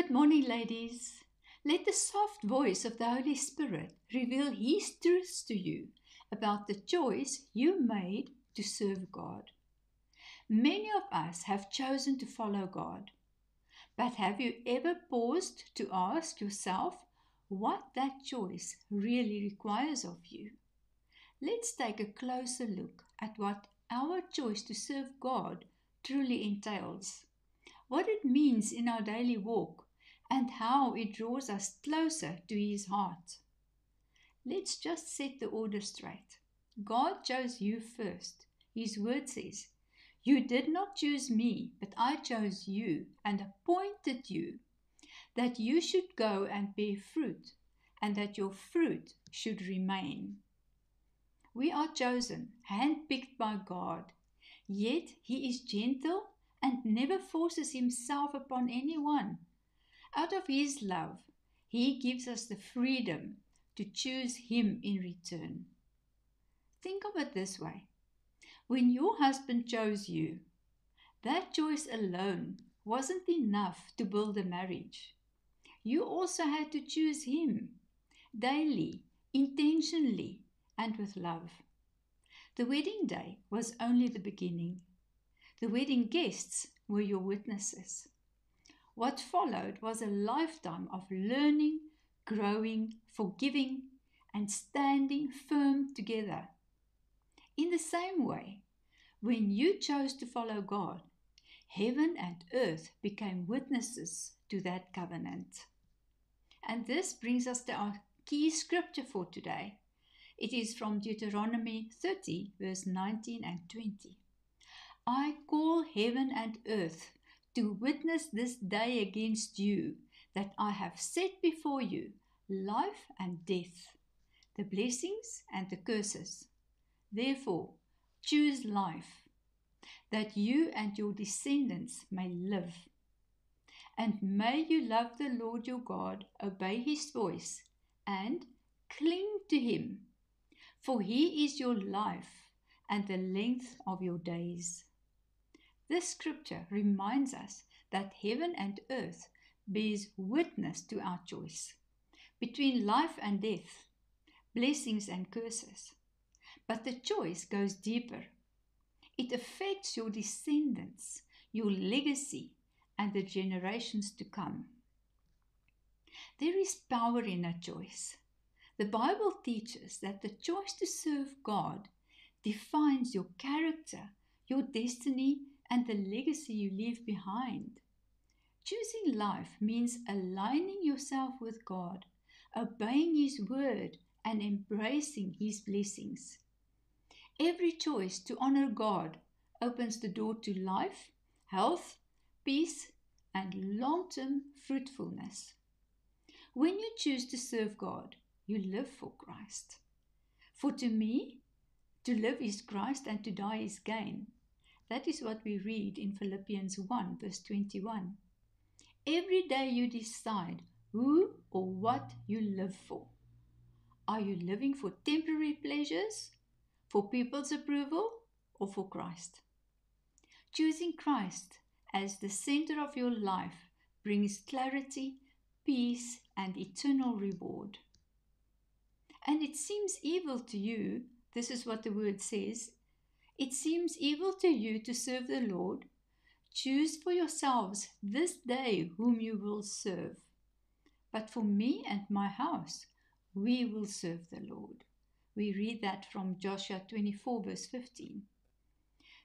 Good morning, ladies. Let the soft voice of the Holy Spirit reveal His truths to you about the choice you made to serve God. Many of us have chosen to follow God, but have you ever paused to ask yourself what that choice really requires of you? Let's take a closer look at what our choice to serve God truly entails, what it means in our daily walk, and how it draws us closer to His heart. Let's just set the order straight. God chose you first. His word says, "You did not choose me, but I chose you and appointed you, that you should go and bear fruit, and that your fruit should remain." We are chosen, handpicked by God, yet He is gentle and never forces Himself upon anyone. Out of His love, He gives us the freedom to choose Him in return. Think of it this way. When your husband chose you, that choice alone wasn't enough to build a marriage. You also had to choose him daily, intentionally, and with love. The wedding day was only the beginning. The wedding guests were your witnesses. What followed was a lifetime of learning, growing, forgiving, and standing firm together. In the same way, when you chose to follow God, heaven and earth became witnesses to that covenant. And this brings us to our key scripture for today. It is from Deuteronomy 30, verse 19 and 20. "I call heaven and earth to witness this day against you, that I have set before you life and death, the blessings and the curses. Therefore, choose life, that you and your descendants may live. And may you love the Lord your God, obey His voice, and cling to Him, for He is your life and the length of your days." This scripture reminds us that heaven and earth bears witness to our choice between life and death, blessings and curses. But the choice goes deeper. It affects your descendants, your legacy, and the generations to come. There is power in a choice. The Bible teaches that the choice to serve God defines your character, your destiny, and the legacy you leave behind. Choosing life means aligning yourself with God, obeying His word, and embracing His blessings. Every choice to honor God opens the door to life, health, peace, and long-term fruitfulness. When you choose to serve God, you live for Christ. For to me, to live is Christ and to die is gain. That is what we read in Philippians 1, verse 21. Every day you decide who or what you live for. Are you living for temporary pleasures, for people's approval, or for Christ? Choosing Christ as the center of your life brings clarity, peace, and eternal reward. And it seems evil to you, this is what the word says, it seems evil to you to serve the Lord. Choose for yourselves this day whom you will serve. But for me and my house, we will serve the Lord. We read that from Joshua 24, verse 15.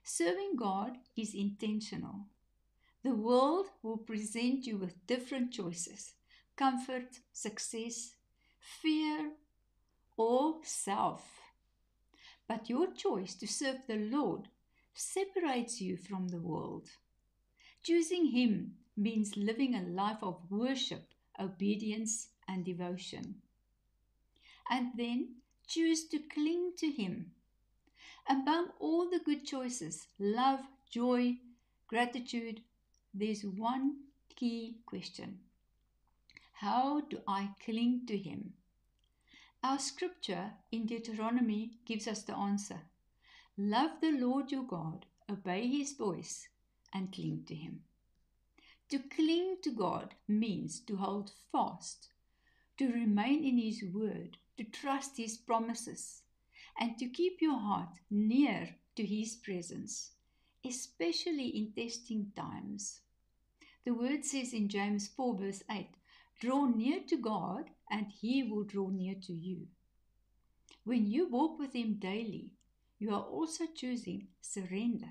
Serving God is intentional. The world will present you with different choices: comfort, success, fear, or self. But your choice to serve the Lord separates you from the world. Choosing Him means living a life of worship, obedience, and devotion. And then choose to cling to Him. Among all the good choices, love, joy, gratitude, there's one key question. How do I cling to Him? Our scripture in Deuteronomy gives us the answer. Love the Lord your God, obey His voice, and cling to Him. To cling to God means to hold fast, to remain in His word, to trust His promises, and to keep your heart near to His presence, especially in testing times. The word says in James 4 verse 8, draw near to God and He will draw near to you. When you walk with Him daily, you are also choosing surrender.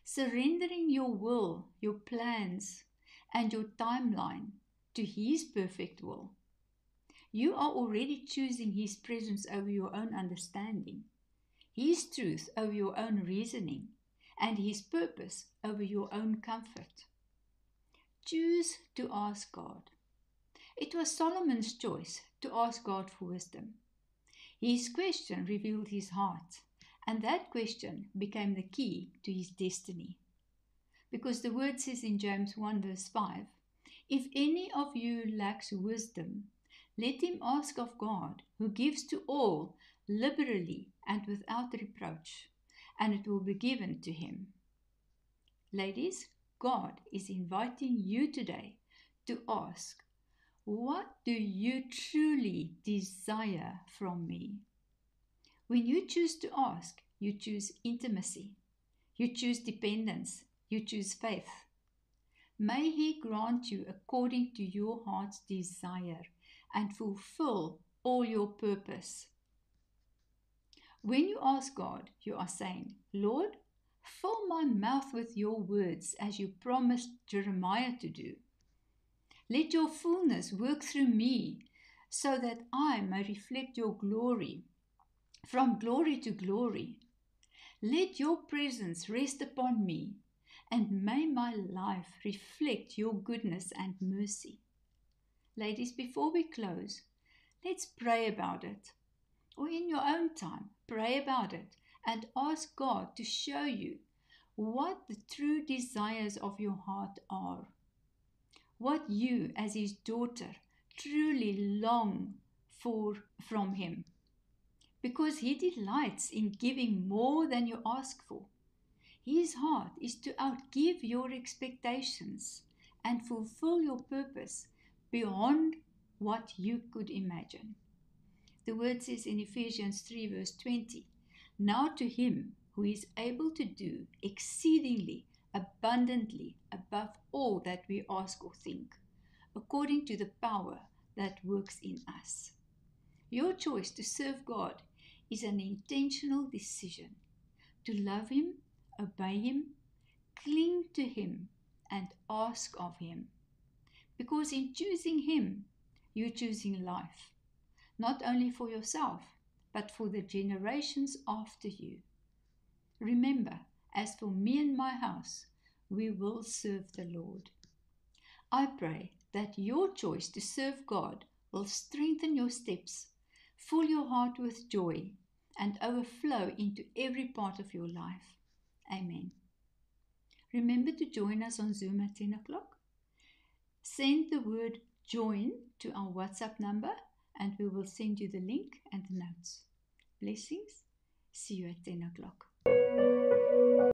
Surrendering your will, your plans, and your timeline to His perfect will. You are already choosing His presence over your own understanding, His truth over your own reasoning, and His purpose over your own comfort. Choose to ask God. It was Solomon's choice to ask God for wisdom. His question revealed his heart, and that question became the key to his destiny. Because the word says in James 1 verse 5, if any of you lacks wisdom, let him ask of God, who gives to all liberally and without reproach, and it will be given to him. Ladies, God is inviting you today to ask, what do you truly desire from me? When you choose to ask, you choose intimacy, you choose dependence, you choose faith. May He grant you according to your heart's desire and fulfill all your purpose. When you ask God, you are saying, Lord, fill my mouth with your words as you promised Jeremiah to do. Let your fullness work through me so that I may reflect your glory from glory to glory. Let your presence rest upon me, and may my life reflect your goodness and mercy. Ladies, before we close, let's pray about it. Or in your own time, pray about it and ask God to show you what the true desires of your heart are. What you, as His daughter, truly long for from Him. Because He delights in giving more than you ask for. His heart is to outgive your expectations and fulfill your purpose beyond what you could imagine. The word says in Ephesians 3 verse 20, now to Him who is able to do exceedingly abundantly above all that we ask or think, according to the power that works in us. Your choice to serve God is an intentional decision to love Him, obey Him, cling to Him, and ask of Him. Because in choosing Him, you're choosing life, not only for yourself, but for the generations after you. Remember, as for me and my house, we will serve the Lord. I pray that your choice to serve God will strengthen your steps, fill your heart with joy, and overflow into every part of your life. Amen. Remember to join us on Zoom at 10 o'clock. Send the word join to our WhatsApp number and we will send you the link and the notes. Blessings. See you at 10 o'clock.